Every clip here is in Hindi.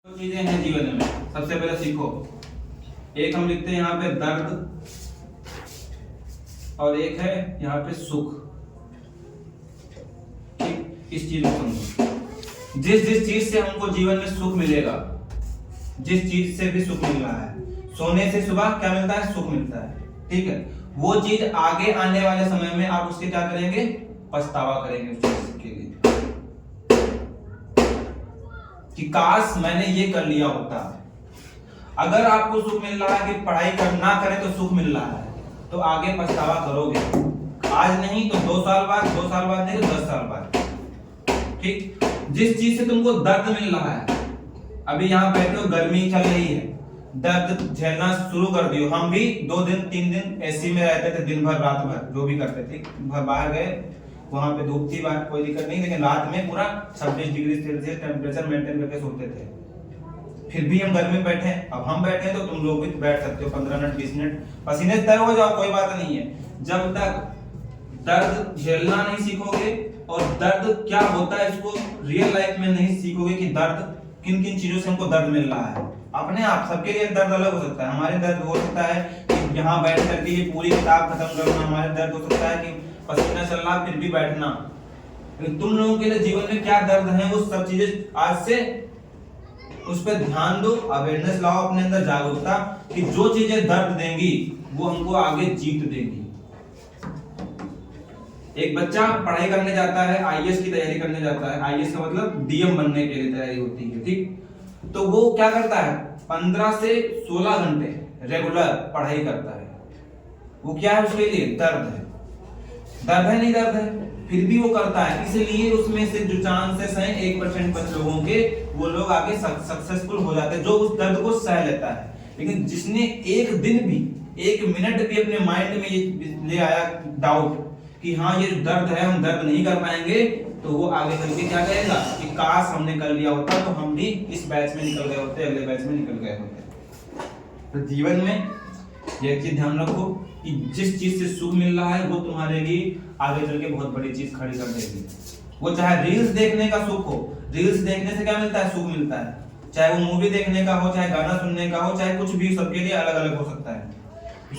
तो चीजें हैं जीवन में, सबसे पहले सीखो। एक हम लिखते हैं यहाँ पे दर्द और एक है यहाँ पे सुख। ठीक, इस चीज को समझो। जिस जिस चीज से हमको जीवन में सुख मिलेगा, जिस चीज से भी सुख मिल रहा है, सोने से सुबह क्या मिलता है? सुख मिलता है। ठीक है, वो चीज आगे आने वाले समय में आप उसके क्या करेंगे? पछतावा करेंगे उस चीज के लिए कि काश मैंने ये कर लिया होता। अगर आपको सुख मिल रहा है कि पढ़ाई ना करें तो सुख मिल रहा है, तो आगे पछतावा करोगे। आज नहीं तो 2 साल बाद, 2 साल बाद नहीं तो 10 साल बाद। ठीक, जिस चीज से तुमको दर्द मिल रहा है, अभी यहाँ बैठे हो, गर्मी चल रही है, दर्द झेलना शुरू कर दियो। हम भी 2 दिन 3 दिन एसी में रहते थे, दिन भर रात भर जो भी करते थे। बाहर गए, वहां पे धूप थी, बात कोई दिक्कत नहीं, लेकिन रात में पूरा 26 डिग्री सेल्सियस टेम्परेचर मेंटेन करके सोते थे। फिर भी हम घर में बैठे हैं। अब हम बैठे हैं तो तुम लोग भी बैठ सकते हो 15 मिनट 20 मिनट, पसीने से तर हो जाओ, कोई बात नहीं है। जब तक दर्द झेलना नहीं सीखोगे और दर्द क्या होता है इसको रियल लाइफ में नहीं सीखोगे कि दर्द किन किन चीजों से हमको दर्द मिल रहा है। अपने आप सबके लिए दर्द अलग हो सकता है। हमारे दर्द हो सकता है कि यहाँ बैठ करके ये पूरी किताब खत्म करना, हमारे दर्द हो सकता है कि पसीना चल रहा फिर भी बैठना। तुम लोगों के लिए जीवन में क्या दर्द है, वो सब चीजें आज से उस पर ध्यान दो, अवेयरनेस लाओ अपने अंदर, जागरूकता, कि जो चीजें दर्द देंगी वो हमको आगे जीत देंगी। एक बच्चा पढ़ाई करने जाता है, आईएएस की तैयारी करने जाता है। आईएएस का मतलब डीएम बनने के लिए तैयारी होती है। ठीक, तो वो क्या करता है? 15 से 16 घंटे रेगुलर पढ़ाई करता है। वो क्या है? उसके लिए दर्द है। दर्द है नहीं दर्द है, फिर भी वो करता है। इसलिए उसमें से जो चांसेस हैं 1% बच लोगों के, वो लोग आगे सक्सेसफुल हो जाते हैं, जो उस दर्द को सह लेता है। लेकिन जिसने एक दिन भी, 1 मिनट भी अपने माइंड में ये ले आया डाउट कि हाँ ये जो दर्द है हम दर्द नहीं कर पाएंगे, तो वो आगे चल के क्या कहेगा कि काश हमने कर लिया होता तो हम भी इस बैच में निकल गए होते, अगले बैच में निकल गए होते। तो जीवन में ये चीज ध्यान रखो कि जिस चीज से सुख मिल रहा है वो तुम्हारे लिए आगे चल के बहुत बड़ी चीज खड़ी कर देगी। वो चाहे रील्स देखने का सुख हो, रील्स देखने से क्या मिलता है? सुख मिलता है। चाहे वो मूवी देखने का हो, चाहे गाना सुनने का हो, चाहे कुछ भी, सबके लिए अलग अलग हो सकता है।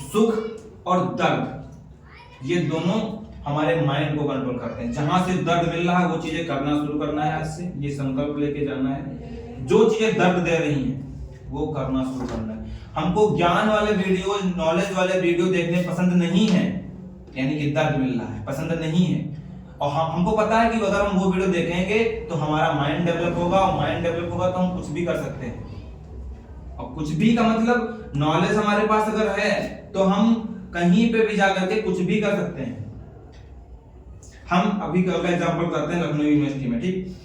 सुख और दर्द ये दोनों हमारे माइंड को कंट्रोल करते हैं। जहां से दर्द मिल रहा है वो चीजें करना शुरू करना है। आज से ये संकल्प लेके जाना है, जो चीजें दर्द दे रही हैं वो करना शुरू करना है। हमको ज्ञान वाले वीडियो, नॉलेज वाले वीडियो देखने पसंद नहीं है, यानी कि दर्द मिल रहा है पसंद नहीं है। और हमको पता है कि अगर हम वो वीडियो देखेंगे तो हमारा माइंड डेवलप होगा, और माइंड डेवलप होगा तो हम कुछ भी कर सकते हैं। और कुछ भी का मतलब नॉलेज हमारे पास अगर है तो हम कहीं पे भी जाकर के कुछ भी कर सकते हैं। हम अभी का एग्जांपल करते हैं लखनऊ यूनिवर्सिटी में। ठीक,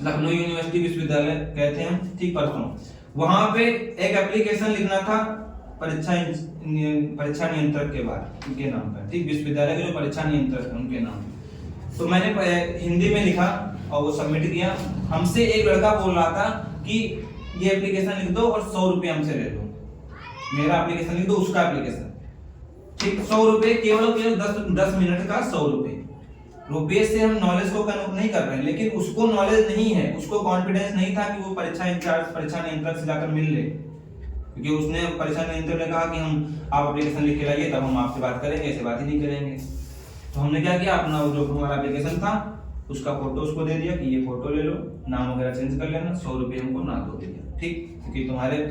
लखनऊ यूनिवर्सिटी विश्वविद्यालय कहते हैं, ठीक, परसों वहां पे एक एप्लीकेशन लिखना था परीक्षा नियंत्रक के बाद उनके नाम पर। ठीक, विश्वविद्यालय के जो परीक्षा नियंत्रक है उनके नाम। तो मैंने हिंदी में लिखा और वो सबमिट किया। हमसे एक लड़का बोल रहा था कि ये एप्लीकेशन लिख दो और 100 रुपये हमसे ले लो। मेरा एप्लीकेशन लिख दो, उसका एप्लीकेशन। ठीक, 100 रुपये, केवल 10 मिनट का 100 रुपये। रुपये से हम नॉलेज को कन्वर्ट नहीं कर रहे हैं, लेकिन उसको नॉलेज नहीं है, उसको कॉन्फिडेंस नहीं था कि वो परीक्षा इंचार्ज, परीक्षा नियंत्रक से जाकर मिल ले। क्योंकि उसने परीक्षा नियंत्रक ने कहा कि हम आप एप्लीकेशन लिख के लाइए तब हम आपसे बात करेंगे, ऐसे बात ही नहीं करेंगे। तो हमने क्या किया, अपना जो हमारा एप्लीकेशन था उसका फोटो उसको दे दिया कि ये फोटो ले लो, नाम वगैरह चेंज कर लेना, 100 रुपये हमको ना दो दिया। ठीक, क्योंकि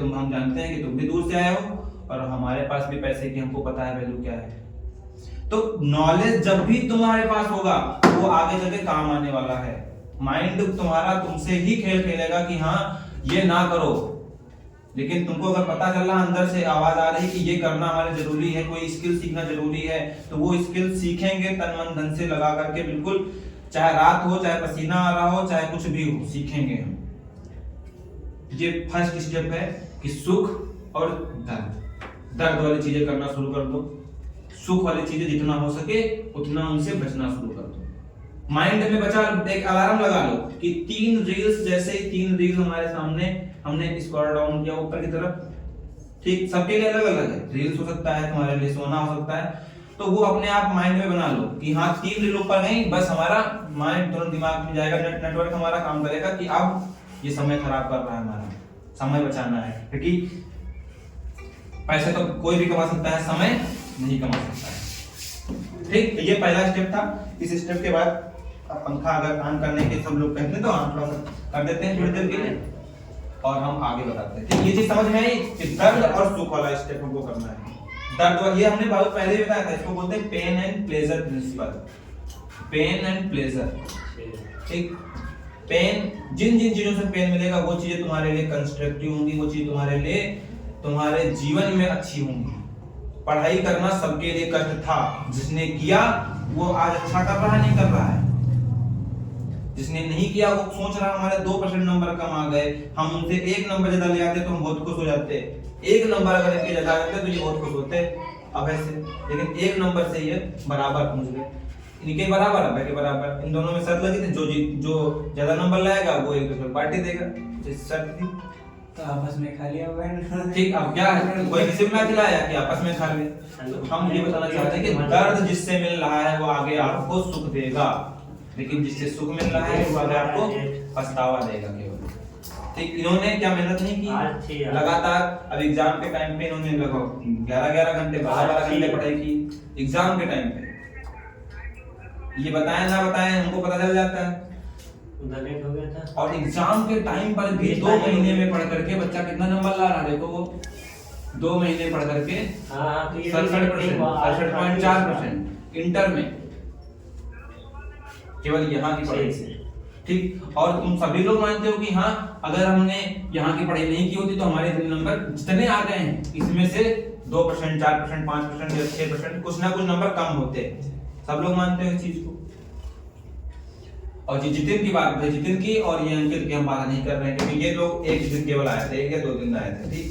हम जानते हैं कि तुम भी दूर से आए हो और हमारे पास भी पैसे की हमको पता है वैल्यू क्या है। तो नॉलेज जब भी तुम्हारे पास होगा वो आगे चल के काम आने वाला है। माइंड तुम्हारा तुमसे ही खेल खेलेगा कि हाँ ये ना करो, लेकिन तुमको अगर पता चल रहा, अंदर से आवाज आ रही कि ये करना हमारे जरूरी है, कोई स्किल सीखना जरूरी है, तो वो स्किल सीखेंगे तन मन धन से लगा करके, बिल्कुल, चाहे रात हो, चाहे पसीना आ रहा हो, चाहे कुछ भी हो, सीखेंगे हम। ये फर्स्ट स्टेप है कि सुख और दर्द वाली चीजें करना शुरू कर दो। सुख वाली चीजें जितना हो सके उतना उनसे बचना शुरू कर दो। माइंड में बचा, एक अलार्म लगा लो कि 3 रील्स, जैसे ही 3 रील्स हमारे सामने, हमने स्क्रॉल डाउन किया ऊपर की तरफ। ठीक, सबके लिए अलग अलग है। रील्स हो सकता है, तुम्हारे लिए सोना हो सकता है, तो वो अपने आप माइंड में बना लो कि हाँ 3 रील ऊपर नहीं, बस हमारा माइंड तुरंत दिमाग में जाएगा, नेटवर्क हमारा काम करेगा कि अब ये समय खराब कर रहा है हमारा, समय बचाना है, क्योंकि पैसे तो कोई भी कमा सकता है, समय नहीं कमा सकता है। ठीक, ये पहला स्टेप था। इस स्टेप के बाद अब पंखा अगर ऑन करने के सब लोग कहते हैं तो ऑन थोड़ा सा कर देते हैं थोड़ी देर के लिए और हम आगे बताते हैं। ठीक, ये चीज समझ में आई कि दर्द और सुख वाला स्टेप हमको करना है। दर्द और ये हमने बहुत पहले भी बताया था, इसको बोलते हैं pain and pleasure principle. Pain and pleasure, ठीक, पेन, जिन जिन चीजों से पेन मिलेगा वो चीजें तुम्हारे लिए कंस्ट्रक्टिव होंगी, वो चीज तुम्हारे लिए तुम्हारे जीवन में अच्छी होंगी। पढ़ाई करना सबके लिए कष्ट था, जिसने किया वो आज अच्छा कर रहा है, नहीं कर रहा है। जिसने नहीं किया वो सोच रहा हमारे 2% नंबर कम आ गए, हम उनसे 1 नंबर ज्यादा ले आते तो हम बहुत खुश हो जाते। 1 नंबर अगर इनके ज्यादा आते तो ये बहुत खुश होते अब ऐसे, लेकिन 1 नंबर से ये बराबर पहुंच गए, इनके बराबर अब के बराबर। इन दोनों में शर्त लगी थी, जो ज्यादा नंबर लाएगा वो एक दूसरे को पार्टी देगा, इस शर्त थी। तो आपस में खा लिया होगा। ठीक, अब क्या है, कोई किसी में खिलाया कि आपस में खा ले। हम ये बताना चाहते हैं कि दर्द जिससे मिल रहा है वो आगे आपको सुख देगा, लेकिन जिससे सुख मिल रहा है वो आगे आपको पछतावा देगा केवल। ठीक, इन्होंने क्या मेहनत नहीं की लगातार। अब एग्जाम के टाइम पे इन्होंने लगभग 11-11 घंटे 12-12 घंटे पढ़ाई की एग्जाम के टाइम पे। ये बताएं ना बताएं हमको पता चल जाता है, लेट हो गया था। और एग्जाम के टाइम पर भी 2 महीने में पढ़ करके बच्चा कितना नंबर ला रहा है देखो। वो 2 महीने पढ़ करके 67.4% इंटर में, केवल यहाँ की पढ़ाई से। ठीक, और तुम सभी लोग मानते हो कि हाँ अगर हमने यहाँ की पढ़ाई नहीं की होती तो हमारे नंबर जितने आ गए हैं इसमें से 2%, 4%, 5% या 6% कुछ ना कुछ नंबर कम होते। सब लोग मानते हैं इस चीज को। और जी जितिन की बात है, जितिन की और ये अंकित की हम बात नहीं कर रहे हैं, क्योंकि ये लोग एक दिन केवल आए थे, 1 या 2 दिन आए थे। ठीक,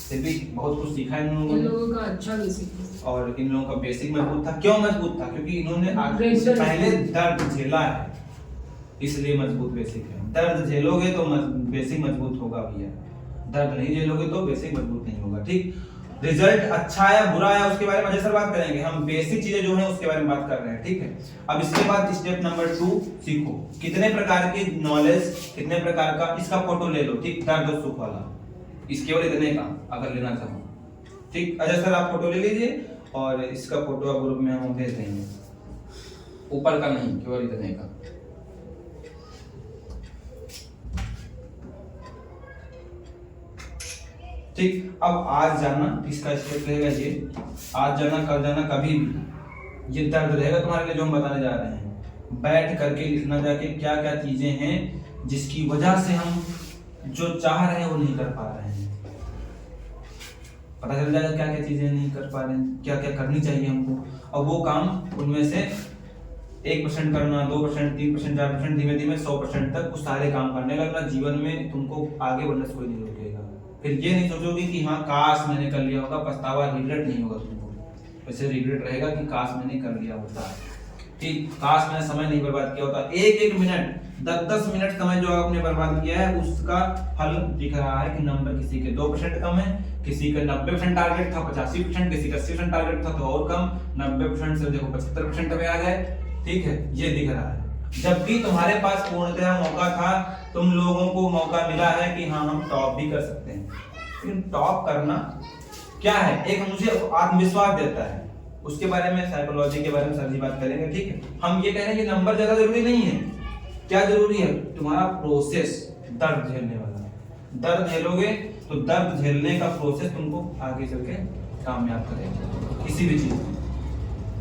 फिर भी बहुत कुछ सीखा इन लोगों का अच्छा बेसिक, और इन लोगों का बेसिक मजबूत था। क्यों मजबूत था? क्योंकि इन्होंने पहले दर्द झेला है, इसलिए मजबूत बेसिक है। दर्द झेलोगे तो बेसिक मजबूत होगा भैया, दर्द नहीं झेलोगे तो बेसिक मजबूत नहीं होगा। ठीक, रिजल्ट अच्छा या बुरा है उसके बारे में जैसे बात करेंगे, हम बेसिक चीजें जो है उसके बारे में बात कर रहे हैं। ठीक है, अब इसके बाद स्टेप नंबर 2 सीखो। कितने प्रकार की नॉलेज, कितने प्रकार का, इसका फोटो ले लो। ठीक, दर्द और सुख वाला, इसके और इतने का अगर लेना चाहो। ठीक, अजय सर आप फोटो ले लीजिए और इसका फोटो आप ग्रुप में हम भेज देंगे, ऊपर का नहीं, केवल इतने का। ठीक, अब आज जाना, इसका स्टेप रहेगा ये, आज जाना, कल जाना, कभी भी ये दर्द रहेगा तुम्हारे लिए जो हम बताने जा रहे हैं। बैठ करके लिखना जाके क्या क्या चीजें हैं जिसकी वजह से हम जो चाह रहे हैं वो नहीं कर पा रहे हैं। पता चल जाएगा क्या क्या चीजें नहीं कर पा रहे हैं, क्या क्या करनी चाहिए हमको, और वो काम उनमें से 1% करना, 2%, 3%, 4%, धीमे धीमे 100% तक उस सारे काम करने लगना। जीवन में तुमको आगे बढ़ने से कोई नहीं रोकेगा। फिर ये नहीं सोचोगे कि हाँ काश मैंने कर लिया होगा, पछतावा, रिग्रेट नहीं होगा तुमको। वैसे रिग्रेट रहेगा कि काश मैंने कर लिया होता, ठीक, काश मैंने समय नहीं बर्बाद किया होता। 1-1 मिनट, 10-10 मिनट समय जो आपने बर्बाद किया है उसका फल दिख रहा है कि नंबर किसी के 2% कम है, किसी का 90% टारगेट था 85%, किसी का 80% टारगेट था तो और कम, 90% से देखो 75% पे आ गए। ठीक है, ये दिख रहा है। जब भी तुम्हारे पास पूर्णतः मौका था, तुम लोगों को मौका मिला है कि हाँ हम टॉप भी कर सकते हैं। लेकिन टॉप करना क्या है, एक मुझे आत्मविश्वास देता है, उसके बारे में, साइकोलॉजी के बारे में सर जी बात करेंगे। ठीक है, हम ये कह रहे हैं कि नंबर ज्यादा जरूरी नहीं है। क्या जरूरी है? तुम्हारा प्रोसेस, दर्द झेलने वाला। दर्द झेलोगे तो दर्द झेलने का प्रोसेस तुमको आगे चल के कामयाब करेगा किसी भी चीज में।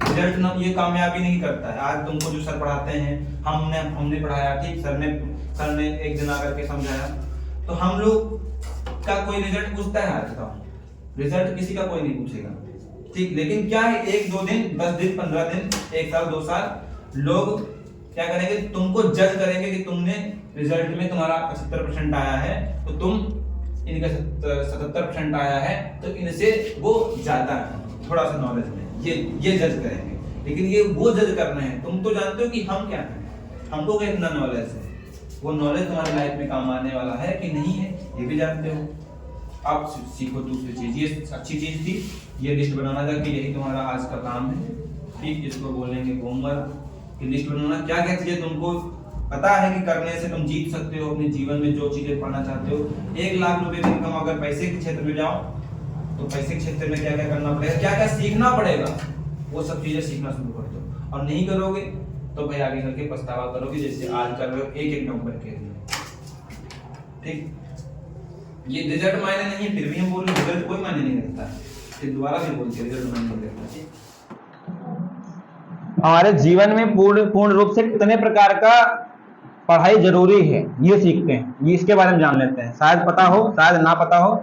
रिजल्ट ना ये कामयाबी नहीं करता है। आज तुमको जो सर पढ़ाते हैं, हमने पढ़ाया, ठीक, सर ने एक दिन आकर के समझाया, तो हम लोग का कोई रिजल्ट पूछता है? आज का रिजल्ट किसी का कोई नहीं पूछेगा। ठीक, लेकिन क्या है, 1-2 दिन, 10 दिन, 15 दिन, 1 साल, 2 साल, लोग क्या करेंगे, तुमको जज करेंगे कि तुमने रिजल्ट में तुम्हारा 75% आया है तो तुम, इनका 77% आया है तो इनसे वो ज्यादा है थोड़ा सा नॉलेज में, ये जज करेंगे। लेकिन ये वो जज करना है, तुम तो जानते हो कि हम क्या हैं, हमको कितना नॉलेज है, वो नॉलेज तुम्हारी लाइफ में काम आने वाला है कि नहीं है ये भी जानते हो। अब सीखो दूसरी चीज, ये अच्छी चीज थी, ये लिस्ट बनाना था कि यही तुम्हारा आज का काम है। ठीक, इसको बोलेंगे होमवर्क की लिस्ट बनाना। क्या क्या चीजें तुमको पता है कि करने से तुम जीत सकते हो अपने जीवन में जो चीजें पाना चाहते हो। 1 लाख रुपए की इनकम अगर पैसे के क्षेत्र में जाओ तो पैसे के क्षेत्र में क्या क्या करना पड़ेगा, क्या क्या सीखना पड़ेगा, वो सब चीजें सीखना शुरू कर दो। और नहीं करोगे तो भाई आगे चल के पछतावा करोगे, जैसे आज कर रहे हो एक एक नंबर के लिए। ठीक, ये रिजल्ट मायने नहीं है, फिर भी हम बोल रहे रिजल्ट कोई मायने नहीं रखता है, फिर दोबारा भी बोलते हैं रिजल्ट मायने नहीं रखता। ठीक, हमारे जीवन में पूर्ण रूप से कितने प्रकार का पढ़ाई जरूरी है ये सीखते हैं, ये इसके बारे में जान लेते हैं। शायद पता हो, शायद ना पता हो।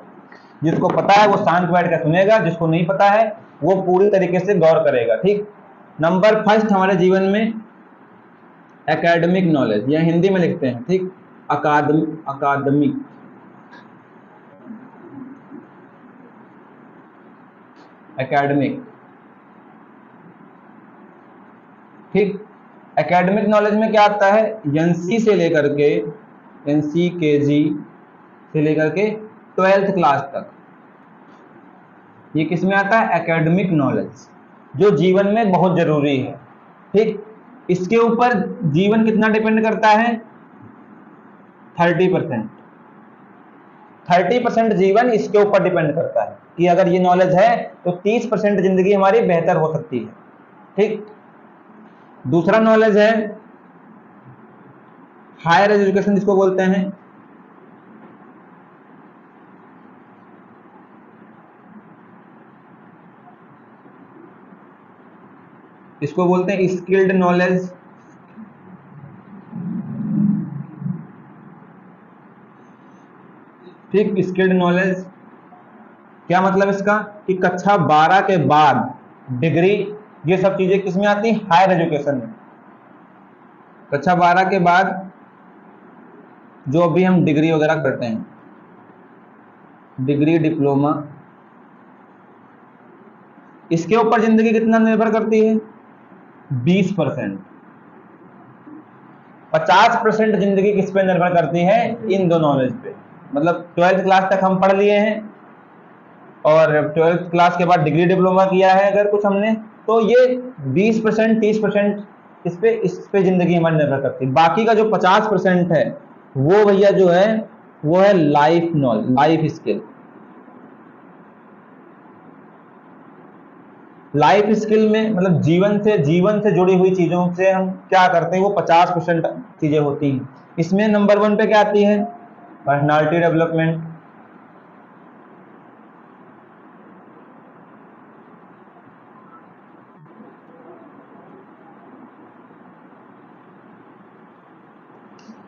जिसको पता है वो शांत बैठ कर सुनेगा, जिसको नहीं पता है वो पूरी तरीके से गौर करेगा। ठीक, नंबर फर्स्ट हमारे जीवन में एकेडमिक नॉलेज, या हिंदी में लिखते हैं, ठीक, अकादमिक। एकेडमिक, ठीक। एकेडमिक नॉलेज में क्या आता है, एनसी से लेकर के NCKG से लेकर के 12th क्लास तक, ये किस में आता है, एकेडमिक नॉलेज, जो जीवन में बहुत जरूरी है। ठीक, इसके ऊपर जीवन कितना डिपेंड करता है, 30%। 30% जीवन इसके ऊपर डिपेंड करता है कि अगर ये नॉलेज है तो 30% जिंदगी हमारी बेहतर हो सकती है। ठीक, दूसरा नॉलेज है हायर एजुकेशन, जिसको बोलते हैं स्किल्ड नॉलेज। ठीक, स्किल्ड नॉलेज क्या मतलब इसका, कि कक्षा 12 के बाद डिग्री, ये सब चीजें किसमें आती हैं, हायर एजुकेशन में। कक्षा 12 के बाद जो अभी हम डिग्री वगैरह करते हैं, डिग्री, डिप्लोमा, इसके ऊपर जिंदगी कितना निर्भर करती है, 20%। 50% जिंदगी किस पे निर्भर करती है, इन दो नॉलेज पे। मतलब 12th क्लास तक हम पढ़ लिए हैं और 12th क्लास के बाद डिग्री डिप्लोमा किया है अगर कुछ हमने, तो ये 20% 30% इस पे जिंदगी हमारी निर्भर करती है। बाकी का जो 50% है वो भैया जो है वो है life knowledge, life skill. Life skill में मतलब जीवन से जुड़ी हुई चीजों से हम क्या करते हैं, वो 50% चीजें होती हैं। इसमें नंबर 1 पे क्या आती है, पर्सनालिटी डेवलपमेंट।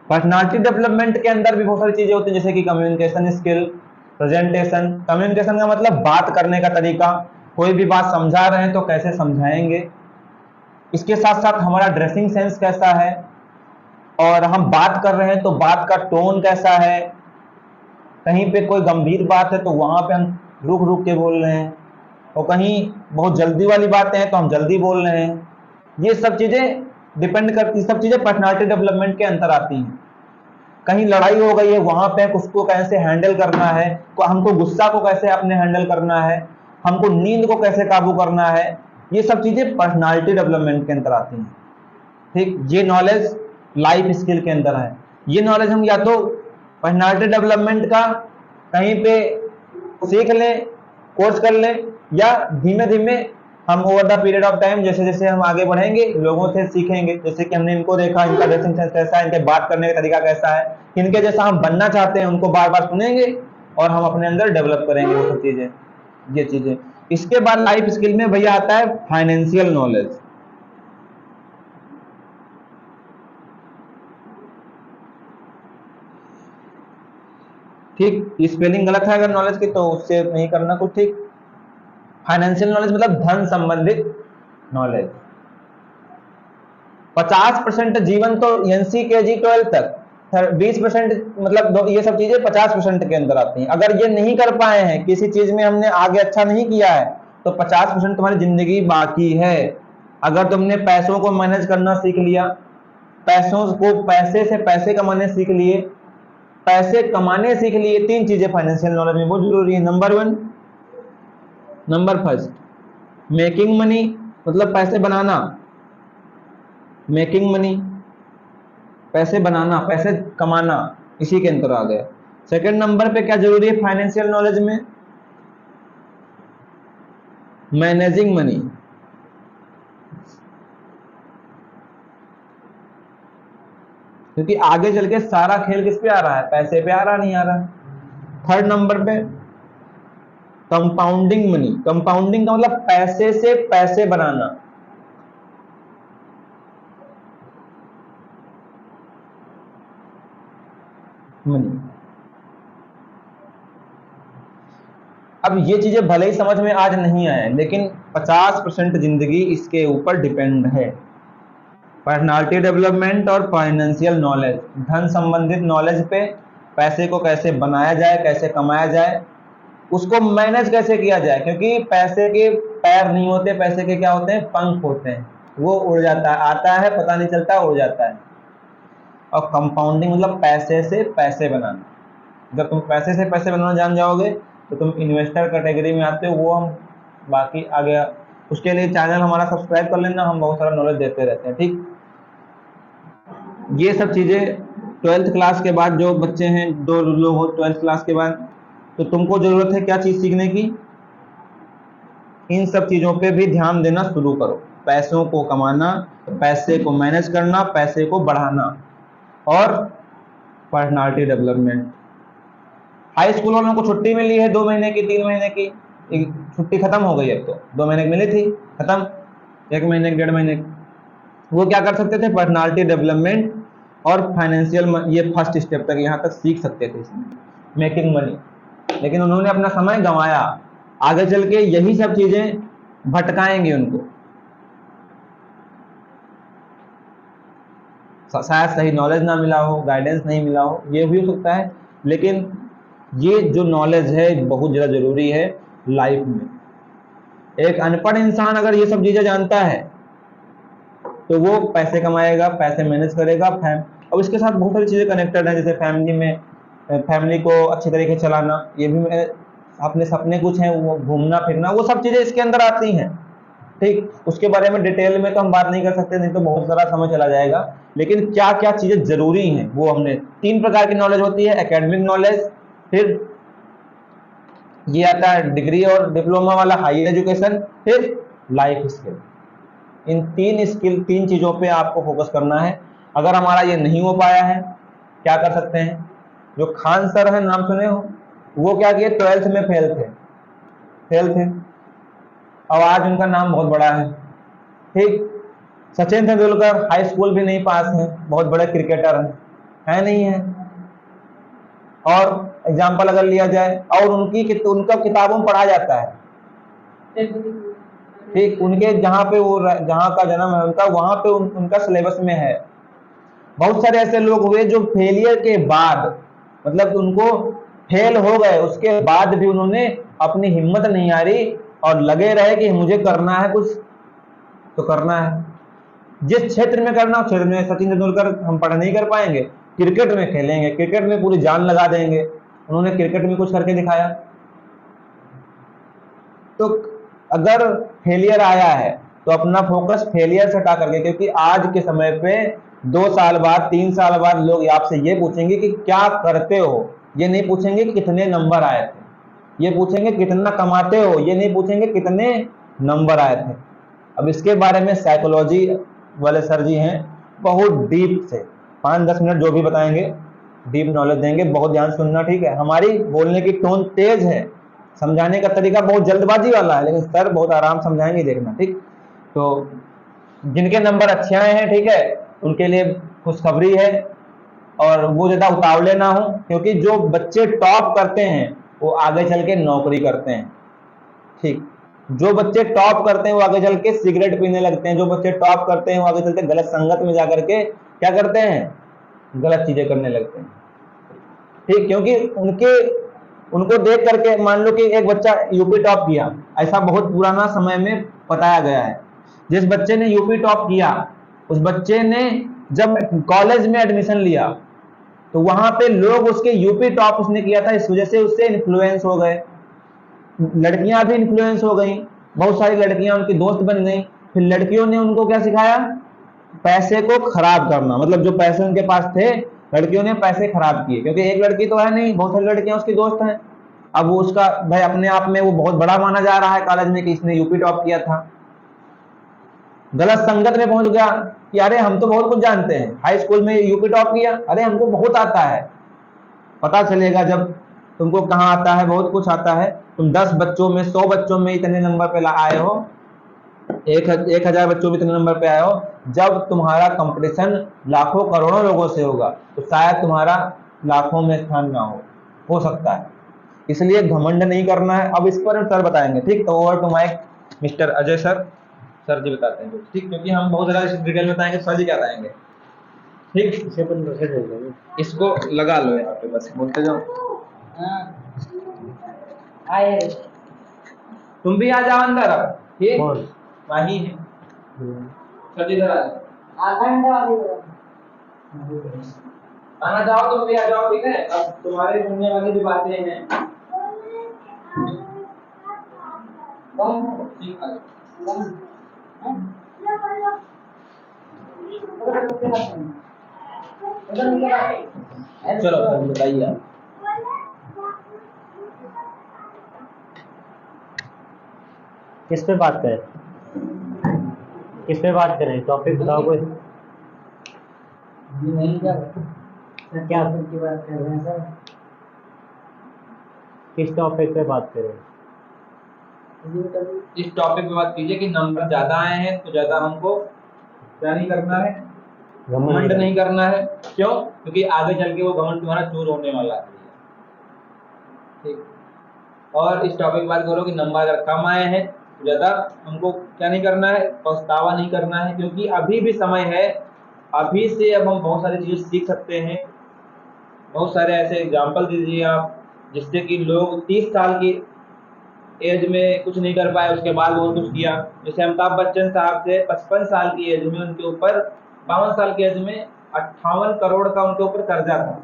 पर्सनालिटी डेवलपमेंट के अंदर भी बहुत सारी चीजें होती हैं, जैसे कि कम्युनिकेशन स्किल, प्रेजेंटेशन। कम्युनिकेशन का मतलब बात करने का तरीका, कोई भी बात समझा रहे हैं तो कैसे समझाएंगे। इसके साथ साथ हमारा ड्रेसिंग सेंस कैसा है, और हम बात कर रहे हैं तो बात का टोन कैसा है। कहीं पे कोई गंभीर बात है तो वहां पे हम रुक रुक के बोल रहे हैं, और कहीं बहुत जल्दी वाली बातें हैं तो हम जल्दी बोल रहे हैं। ये सब चीजें डिपेंड करती, सब चीजें पर्सनालिटी डेवलपमेंट के अंतर आती हैं। कहीं लड़ाई हो गई है, वहां पे उसको कैसे हैंडल करना है, हमको गुस्सा को कैसे अपने हैंडल करना है, हमको नींद को कैसे काबू करना है, ये सब चीजें पर्सनालिटी डेवलपमेंट के अंदर आती हैं। ठीक, ये नॉलेज लाइफ स्किल के अंदर है। ये नॉलेज हम या तो पर्सनालिटी डेवलपमेंट का कहीं पे सीख लें, कोर्स कर लें, या धीमे धीमे हम over the period of time जैसे जैसे हम आगे बढ़ेंगे लोगों से सीखेंगे। जैसे कि हमने इनको देखा, इनका ड्रेसिंग सेंस कैसा है, इनके बात करने का तरीका कैसा है, इनके जैसा हम बनना चाहते हैं, उनको बार बार सुनेंगे और हम अपने अंदर डेवलप करेंगे वो सब चीजें, ये चीजें। इसके बाद लाइफ स्किल में भैया आता है फाइनेंशियल नॉलेज। ठीक, स्पेलिंग गलत है अगर नॉलेज की तो उससे नहीं करना कुछ। ठीक, फाइनेंशियल नॉलेज मतलब धन संबंधित नॉलेज। 50% जीवन तो NCKG 12 तक, 20% मतलब ये सब चीजें 50% के अंदर आती हैं। अगर ये नहीं कर पाए हैं, किसी चीज में हमने आगे अच्छा नहीं किया है, तो 50% तुम्हारी जिंदगी बाकी है। अगर तुमने पैसों को मैनेज करना सीख लिया, पैसे से पैसे कमाने सीख लिए, पैसे कमाने सीख लिए, 3 चीजें फाइनेंशियल नॉलेज में बहुत जरूरी है। नंबर फर्स्ट मेकिंग मनी, मतलब पैसे बनाना, मेकिंग मनी। पैसे बनाना, पैसे कमाना, इसी के अंदर आ गया। सेकंड नंबर पे क्या जरूरी है फाइनेंशियल नॉलेज में? Managing money. क्योंकि आगे चल के सारा खेल किस पे आ रहा है? पैसे पे आ रहा, नहीं आ रहा। थर्ड नंबर पे कंपाउंडिंग मनी। कंपाउंडिंग का मतलब पैसे से पैसे बनाना। मनी। अब ये चीजें भले ही समझ में आज नहीं आए, लेकिन 50% जिंदगी इसके ऊपर डिपेंड है। पर्सनालिटी डेवलपमेंट और फाइनेंशियल नॉलेज, धन संबंधित नॉलेज पे, पैसे को कैसे बनाया जाए, कैसे कमाया जाए, उसको मैनेज कैसे किया जाए। क्योंकि पैसे के पैर नहीं होते, पैसे के क्या होते हैं? पंख होते हैं। वो उड़ जाता है, आता है पता नहीं चलता, उड़ जाता है। और कंपाउंडिंग मतलब पैसे से पैसे बनाना। जब तुम पैसे से पैसे बनाना जान जाओगे तो तुम इन्वेस्टर कैटेगरी में आते हो। वो हम बाकी आगे, उसके लिए चैनल हमारा सब्सक्राइब कर लेना, हम बहुत सारा नॉलेज देते रहते हैं। ठीक, ये सब चीज़ें 12th क्लास के बाद जो बच्चे हैं, दो लोग हो 12th क्लास के बाद, तो तुमको जरूरत है क्या चीज़ सीखने की? इन सब चीज़ों पे भी ध्यान देना शुरू करो। पैसों को कमाना, पैसे को मैनेज करना, पैसे को बढ़ाना, और पर्सनालिटी डेवलपमेंट। हाई स्कूल वालों को छुट्टी मिली है 2 महीने की, 3 महीने की, छुट्टी खत्म हो गई। अब तो 2 महीने की मिली थी, खत्म। 1 महीने की, 1.5 महीने की, वो क्या कर सकते थे? पर्सनालिटी डेवलपमेंट और फाइनेंशियल, ये फर्स्ट स्टेप तक यहाँ तक सीख सकते थे इसमें, मेकिंग मनी। लेकिन उन्होंने अपना समय गंवाया। आगे चल के यही सब चीजें भटकाएंगे उनको। शायद सही नॉलेज ना मिला हो, गाइडेंस नहीं मिला हो, ये भी हो सकता है। लेकिन ये जो नॉलेज है बहुत ज़्यादा जरूरी है लाइफ में। एक अनपढ़ इंसान अगर ये सब चीज़ें जानता है तो वो पैसे कमाएगा, पैसे मैनेज करेगा। अब इसके साथ बहुत सारी चीज़ें कनेक्टेड हैं, जैसे फैमिली में, फैमिली को अच्छे तरीके से चलाना, ये भी अपने सपने कुछ हैं, वो घूमना फिरना, वो सब चीज़ें इसके अंदर आती हैं। ठीक, उसके बारे में डिटेल में तो हम बात नहीं कर सकते, नहीं तो बहुत सारा समय चला जाएगा। लेकिन क्या क्या चीज़ें जरूरी हैं वो हमने, 3 प्रकार की नॉलेज होती है। एकेडमिक नॉलेज, फिर ये आता है डिग्री और डिप्लोमा वाला हायर एजुकेशन, फिर लाइफ स्किल। इन 3 चीज़ों पे आपको फोकस करना है। अगर हमारा ये नहीं हो पाया है, क्या कर सकते हैं? जो खान सर है, नाम सुने हो, वो क्या किए? 12th में फेल थे, और आज उनका नाम बहुत बड़ा है। ठीक, सचिन तेंदुलकर हाई स्कूल भी नहीं पास है, बहुत बड़े क्रिकेटर है नहीं है। और एग्जाम्पल अगर लिया जाए, और उनका किताबों में पढ़ा जाता है। ठीक, उनके जहाँ पे वो, जहाँ का जन्म है उनका, वहाँ पे उनका सिलेबस में है। बहुत सारे ऐसे लोग हुए जो फेलियर के बाद, मतलब उनको फेल हो गए, उसके बाद भी उन्होंने अपनी हिम्मत नहीं हारी और लगे रहे कि मुझे करना है कुछ तो करना है। जिस क्षेत्र में करना उस क्षेत्र में। सचिन तेंदुलकर हम पढ़ नहीं कर पाएंगे, क्रिकेट में खेलेंगे, क्रिकेट में पूरी जान लगा देंगे। उन्होंने क्रिकेट में कुछ करके दिखाया। तो अगर फेलियर आया है तो अपना फोकस फेलियर से हटा करके, क्योंकि आज के समय पे 2 साल बाद, 3 साल बाद लोग आपसे ये पूछेंगे कि क्या करते हो। ये नहीं पूछेंगे कि कितने नंबर आए थे, ये पूछेंगे कितना कमाते हो, ये नहीं पूछेंगे कितने नंबर आए थे। अब इसके बारे में साइकोलॉजी वाले सर जी हैं, बहुत डीप से 5-10 मिनट जो भी बताएंगे, डीप नॉलेज देंगे। बहुत ध्यान सुनना, ठीक है? हमारी बोलने की टोन तेज है, समझाने का तरीका बहुत जल्दबाजी वाला है, लेकिन सर बहुत आराम समझाएंगे, देखना। ठीक, तो जिनके नंबर अच्छे आए हैं, ठीक है, उनके लिए खुशखबरी है, और वो ज़्यादा उतावले ना हो, क्योंकि जो बच्चे टॉप करते हैं वो आगे चल के नौकरी करते हैं। ठीक, जो बच्चे टॉप करते हैं वो आगे चल के सिगरेट पीने लगते हैं, जो बच्चे टॉप करते हैं वो आगे चल के गलत संगत में जाकर के क्या करते हैं? गलत चीजें करने लगते हैं। ठीक, क्योंकि उनको देख करके, मान लो कि एक बच्चा यूपी टॉप किया, ऐसा बहुत पुराना समय में बताया गया है। जिस बच्चे ने यूपी टॉप किया, उस बच्चे ने जब कॉलेज में एडमिशन लिया तो वहां पे लोग उसके यूपी टॉप उसने किया था, इस वजह से उससे इन्फ्लुएंस हो गए। लड़कियां भी इन्फ्लुएंस हो गई, बहुत सारी लड़कियां उनकी दोस्त बन गई। फिर लड़कियों ने उनको क्या सिखाया? पैसे को खराब करना, मतलब जो पैसे उनके पास थे लड़कियों ने पैसे खराब किए, क्योंकि एक लड़की तो है नहीं, बहुत सारी लड़कियां उसकी दोस्त हैं। अब वो उसका भाई अपने आप में वो बहुत बड़ा माना जा रहा है कॉलेज में कि इसने यूपी टॉप किया था, गलत संगत में पहुंच गया कि अरे हम तो बहुत कुछ जानते हैं, हाई स्कूल में यूपी टॉप किया, अरे हमको बहुत आता है। पता चलेगा जब तुमको कहाँ आता है, बहुत कुछ आता है। तुम 10 बच्चों में 100 बच्चों में इतने नंबर पे आए हो, 1000 बच्चों में इतने नंबर पे आए हो, जब तुम्हारा कंपटीशन लाखों करोड़ों लोगों से होगा तो शायद तुम्हारा लाखों में स्थान ना हो सकता है। इसलिए घमंड नहीं करना है। अब इस पर सर बताएंगे, ठीक। तो over to mike mister Ajay sir. Sir ji बताते हैं कुछ, ठीक, क्योंकि हम बहुत ज्यादा डिटेल में बताएंगे, सर जी क्या बताएंगे, ठीक। इसे अपन कैसे देंगे? इसको लगा लो यहाँ पे, बस बोलते जाओ। आए तुम भी आ जाओ अंदर अब, ठीक। कौन? वही है सर जी, इधर आ जाओ। आना चाहो तुम भी आ जाओ, ठीक है। अब तुम्हारे सुनने वाली भी बातें हैं, ठीक है। चलो सर बताइए आप। किस पे बात करें? किस पे बात करें? टॉपिक बताओ कोई। नहीं क्या क्या की बात कर रहे हैं सर? किस टॉपिक पे बात करें? इस टॉपिक पे बात कीजिए कि नंबर ज्यादा आए हैं तो ज्यादा हमको क्या नहीं करना है, घमंड नहीं करना है। क्यों? क्योंकि आगे चल के वो घमंड तुम्हारा चूर होने वाला है, ठीक। और इस टॉपिक पे बात करो कि नंबर अगर कम आए हैं तो ज्यादा हमको क्या नहीं करना है, पछतावा नहीं करना है, क्योंकि अभी भी समय है। अभी से अब हम बहुत सारी चीजें सीख सकते हैं। बहुत सारे ऐसे एग्जाम्पल दीजिए आप जिससे कि लोग 30 साल की एज में कुछ नहीं कर पाए, उसके बाद वो कुछ किया। जैसे अमिताभ बच्चन साहब थे 55 साल की एज में, उनके ऊपर 52 साल की एज में 58 करोड़ का उनके ऊपर कर्जा था,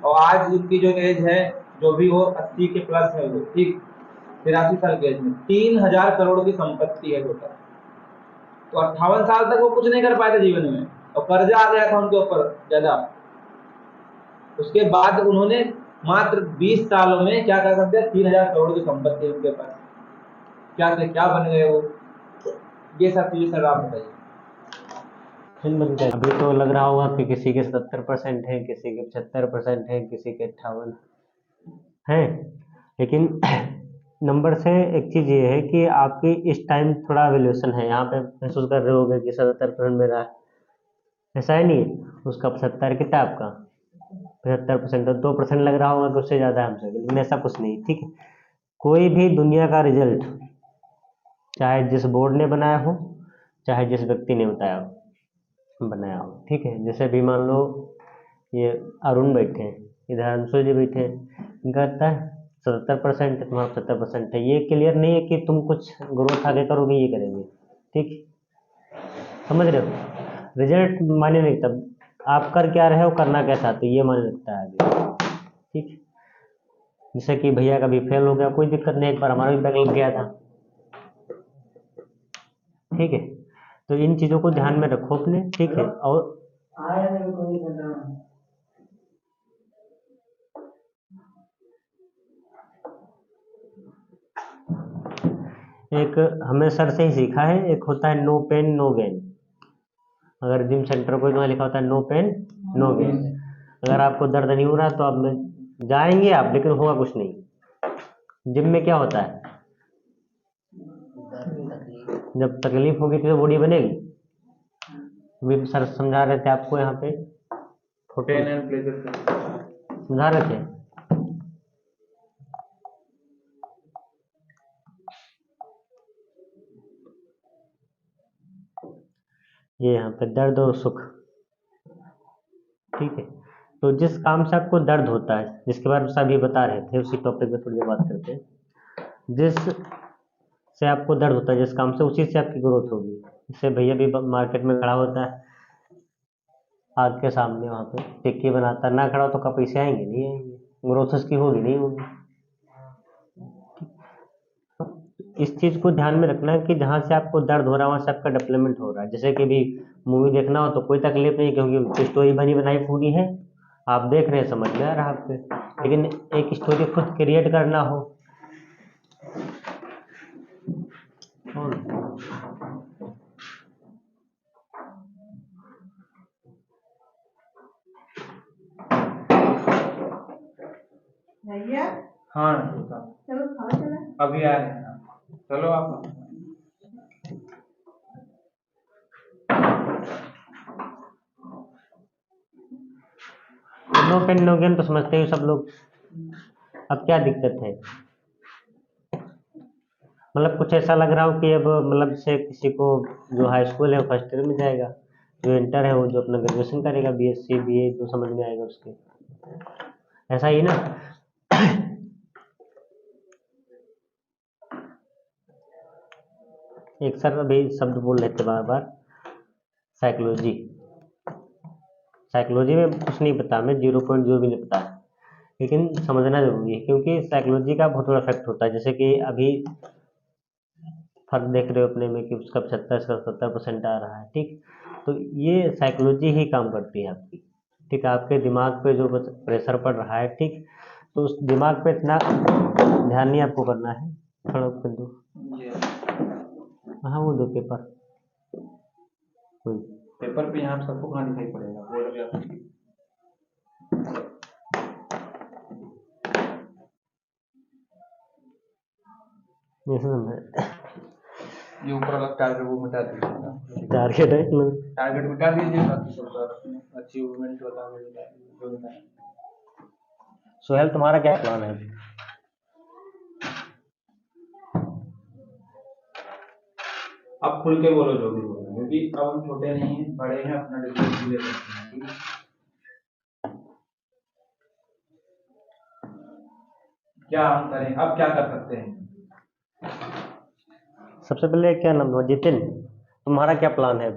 और आज उनकी जो एज है, जो भी हो 80 के प्लस है वो, ठीक। 83 साल की एज में 3000 करोड़ की संपत्ति है टोटल। तो 58 साल तक वो कुछ नहीं कर पाए थे जीवन में, और कर्जा आ गया था उनके ऊपर ज्यादा। उसके बाद उन्होंने मात्र 20 सालों में क्या कर सकते हैं, 3000 करोड़ की संपत्ति उनके पास। क्या थे, क्या बन गए वो, ये सब चीजें सर आप बताइए। अभी तो लग रहा होगा कि किसी के 70% है, किसी के 75% है, किसी के 58 है। लेकिन नंबर से एक चीज ये है कि आपकी इस टाइम थोड़ा वैल्यूएशन है। यहाँ पे महसूस कर रहे होगे कि 77% मेरा है, ऐसा है नहीं। उसका 75 कितना है आपका? 75%। 2% लग रहा होगा कि उससे ज्यादा है हमसे, लेकिन ऐसा कुछ नहीं, ठीक है। कोई भी दुनिया का रिजल्ट, चाहे जिस बोर्ड ने बनाया हो, चाहे जिस व्यक्ति ने बनाया हो, ठीक है। जैसे भी मान लो ये अरुण बैठे हैं, इधर अंशु जी बैठे हैं, इनका कहता है 77% है, तुम्हारा 70% है। ये क्लियर नहीं है कि तुम कुछ ग्रोथ आगे करोगे, ये करेंगे, ठीक। समझ रहे हो? रिजल्ट मायने नहीं, तब आप कर क्या रहे हो, करना क्या चाहते हो, ये मायने रखता है आगे, ठीक। जैसे कि भैया का भी फेल हो गया, कोई दिक्कत नहीं, एक बार हमारा भी बैक लग गया था, ठीक है। तो इन चीजों को ध्यान में रखो अपने, ठीक है। और एक हमें सर से ही सीखा है, एक होता है नो पेन नो गेन। अगर जिम सेंटर को लिखा होता है नो पेन नो गेन, अगर आपको दर्द नहीं हो रहा तो आप में जाएंगे आप, लेकिन होगा कुछ नहीं। जिम में क्या होता है, जब तकलीफ होगी तो बॉडी बनेगी। भी सर समझा रहे थे आपको यहाँ पे, पेन एंड प्लेजर समझा रहे थे। ये यहाँ पे दर्द और सुख, ठीक है। तो जिस काम से आपको दर्द होता है, जिसके बारे में सभी बता रहे थे, उसी टॉपिक पे थोड़ी देर बात करते हैं। जिस से आपको दर्द होता है, जिस काम से, उसी से आपकी ग्रोथ होगी। जैसे भैया भी मार्केट में खड़ा होता है आग के सामने, वहाँ पे टिक्की बनाता है, ना खड़ा हो तो क्या पैसे आएंगे? नहीं आएंगे, ग्रोथ उसकी होगी नहीं होगी। इस चीज को ध्यान में रखना है कि जहाँ से आपको दर्द हो रहा है वहां से आपका डेवलपमेंट हो रहा है। जैसे कि भी मूवी देखना हो तो कोई तकलीफ नहीं, क्योंकि स्टोरी बनी बनाई पूरी है, आप देख रहे हैं, समझ में आ रहा है आपके। लेकिन एक स्टोरी खुद क्रिएट करना हो, भैया हाँ चलो खाओ, चला अभी आ रहे हैं, चलो आप। नो पेन नो गेन तो समझते ही सब लोग। अब क्या दिक्कत है, मतलब कुछ ऐसा लग रहा हो कि अब मतलब जैसे किसी को जो हाई स्कूल है वो फर्स्ट ईयर में जाएगा, जो इंटर है वो जो अपना ग्रेजुएशन करेगा, बीएससी बीए जो समझ में आएगा उसके, ऐसा ही ना। एक सर अभी शब्द बोल रहे थे बार बार, साइकोलॉजी। साइकोलॉजी में कुछ नहीं पता, हमें 0.0 भी नहीं पता, लेकिन समझना जरूरी है, क्योंकि साइकोलॉजी का बहुत बड़ा इफेक्ट होता है। जैसे कि अभी फर्क देख रहे हो अपने में कि उसका 75 से 70% आ रहा है, ठीक। तो ये साइकोलॉजी ही काम करती है आपकी, ठीक है। आपके दिमाग पे जो प्रेशर पड़ रहा है, ठीक, तो उस दिमाग पे इतना ध्यान नहीं आपको करना है। थोड़ा कर दो, हाँ वो दो पेपर, कोई पेपर पे यहाँ सबको कहाँ दिखाई पड़ेगा, बोर्ड पे आपको। ये समझ ये ऊपर वाला टारगेट वो मिटा दीजिए, टारगेट है ना। टारगेट मिटा दीजिए, बाकी सब अचीवमेंट बता जो बताएं। सोहेल तुम्हारा क्या प्लान है? अब खुल के बोलो जो भी बोलो, क्योंकि अब हम छोटे नहीं हैं, बड़े हैं, अपना डिसीजन ले सकते हैं, ठीक है। क्या हम करें, अब क्या कर सकते हैं? सबसे पहले क्या नाम है, जितिन, तुम्हारा क्या प्लान है?